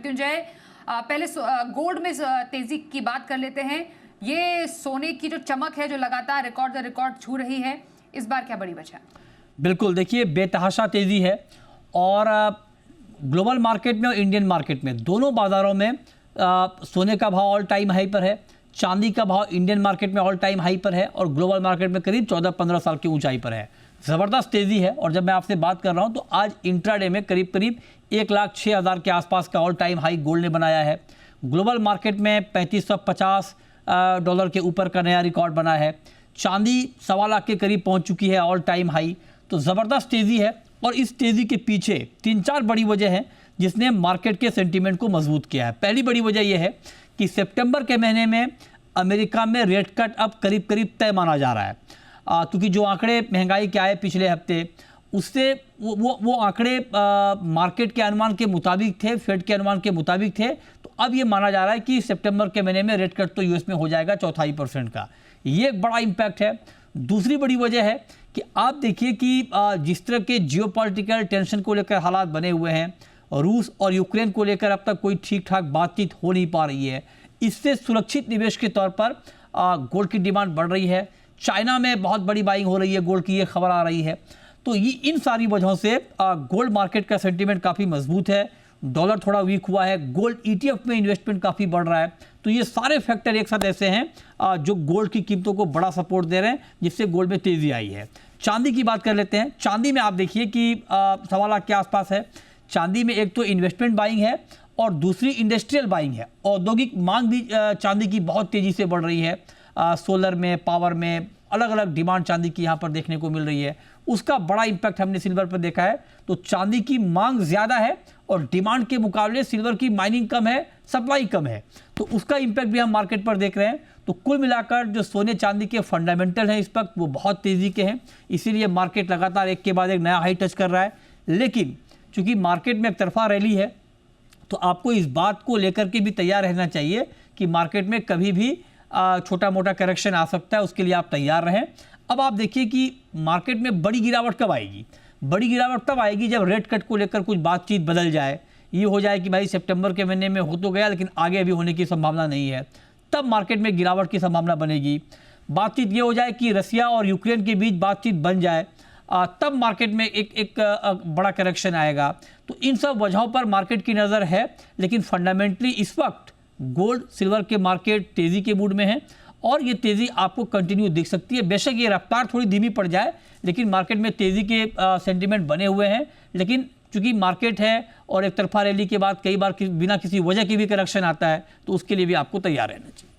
मृत्युंजय, पहले गोल्ड में तेजी की बात कर लेते हैं। ये सोने की जो चमक है जो लगातार रिकॉर्ड द रिकॉर्ड छू रही है, इस बार क्या बड़ी वजह? बिल्कुल, देखिए बेतहाशा तेजी है और ग्लोबल मार्केट में और इंडियन मार्केट में दोनों बाजारों में सोने का भाव ऑल टाइम हाई पर है, चांदी का भाव इंडियन मार्केट में ऑल टाइम हाई पर है और ग्लोबल मार्केट में करीब 14-15 साल की ऊंचाई पर है। ज़बरदस्त तेज़ी है और जब मैं आपसे बात कर रहा हूं तो आज इंट्राडे में करीब 1,06,000 के आसपास का ऑल टाइम हाई गोल्ड ने बनाया है। ग्लोबल मार्केट में $3550 के ऊपर का नया रिकॉर्ड बना है। चांदी 1.25 लाख के करीब पहुंच चुकी है ऑल टाइम हाई। तो ज़बरदस्त तेज़ी है और इस तेज़ी के पीछे 3-4 बड़ी वजह हैं जिसने मार्केट के सेंटीमेंट को मजबूत किया है। पहली बड़ी वजह यह है कि सितंबर के महीने में अमेरिका में रेट कट अब करीब तय माना जा रहा है, क्योंकि जो आंकड़े महंगाई के आए पिछले हफ्ते उससे वो आंकड़े मार्केट के अनुमान के मुताबिक थे, फेड के अनुमान के मुताबिक थे। तो अब ये माना जा रहा है कि सितंबर के महीने में रेट कट तो यूएस में हो जाएगा 0.25% का। ये एक बड़ा इम्पैक्ट है। दूसरी बड़ी वजह है कि आप देखिए कि जिस तरह के जियोपॉलिटिकल टेंशन को लेकर हालात बने हुए हैं, रूस और यूक्रेन को लेकर अब तक कोई ठीक ठाक बातचीत हो नहीं पा रही है। इससे सुरक्षित निवेश के तौर पर गोल्ड की डिमांड बढ़ रही है। चाइना में बहुत बड़ी बाइंग हो रही है गोल्ड की, ये खबर आ रही है। तो ये इन सारी वजहों से गोल्ड मार्केट का सेंटीमेंट काफ़ी मजबूत है। डॉलर थोड़ा वीक हुआ है, गोल्ड ETF में इन्वेस्टमेंट काफ़ी बढ़ रहा है। तो ये सारे फैक्टर एक साथ ऐसे हैं जो गोल्ड की कीमतों को बड़ा सपोर्ट दे रहे हैं, जिससे गोल्ड में तेज़ी आई है। चांदी की बात कर लेते हैं। चांदी में आप देखिए कि 1.25 लाख के आसपास है। चांदी में एक तो इन्वेस्टमेंट बाइंग है और दूसरी इंडस्ट्रियल बाइंग है। औद्योगिक मांग भी चांदी की बहुत तेज़ी से बढ़ रही है। सोलर में, पावर में अलग अलग डिमांड चांदी की यहाँ पर देखने को मिल रही है। उसका बड़ा इम्पैक्ट हमने सिल्वर पर देखा है। तो चांदी की मांग ज़्यादा है और डिमांड के मुकाबले सिल्वर की माइनिंग कम है, सप्लाई कम है। तो उसका इम्पैक्ट भी हम मार्केट पर देख रहे हैं। तो कुल मिलाकर जो सोने चांदी के फंडामेंटल हैं इस वक्त वो बहुत तेज़ी के हैं, इसीलिए मार्केट लगातार एक के बाद एक नया हाई टच कर रहा है। लेकिन चूंकि मार्केट में एक तरफा रैली है तो आपको इस बात को लेकर के भी तैयार रहना चाहिए कि मार्केट में कभी भी छोटा मोटा करेक्शन आ सकता है, उसके लिए आप तैयार रहें। अब आप देखिए कि मार्केट में बड़ी गिरावट कब आएगी? बड़ी गिरावट तब आएगी जब रेट कट को लेकर कुछ बातचीत बदल जाए। ये हो जाए कि भाई सितंबर के महीने में हो तो गया लेकिन आगे अभी होने की संभावना नहीं है, तब मार्केट में गिरावट की संभावना बनेगी। बातचीत ये हो जाए कि रसिया और यूक्रेन के बीच बातचीत बन जाए, तब मार्केट में एक बड़ा करेक्शन आएगा। तो इन सब वजहों पर मार्केट की नज़र है। लेकिन फंडामेंटली इस वक्त गोल्ड सिल्वर के मार्केट तेज़ी के मूड में है और ये तेज़ी आपको कंटिन्यू दिख सकती है। बेशक ये रफ्तार थोड़ी धीमी पड़ जाए लेकिन मार्केट में तेज़ी के सेंटीमेंट बने हुए हैं। लेकिन चूंकि मार्केट है और एक तरफा रैली के बाद कई बार बिना किसी वजह के भी करेक्शन आता है, तो उसके लिए भी आपको तैयार रहना चाहिए।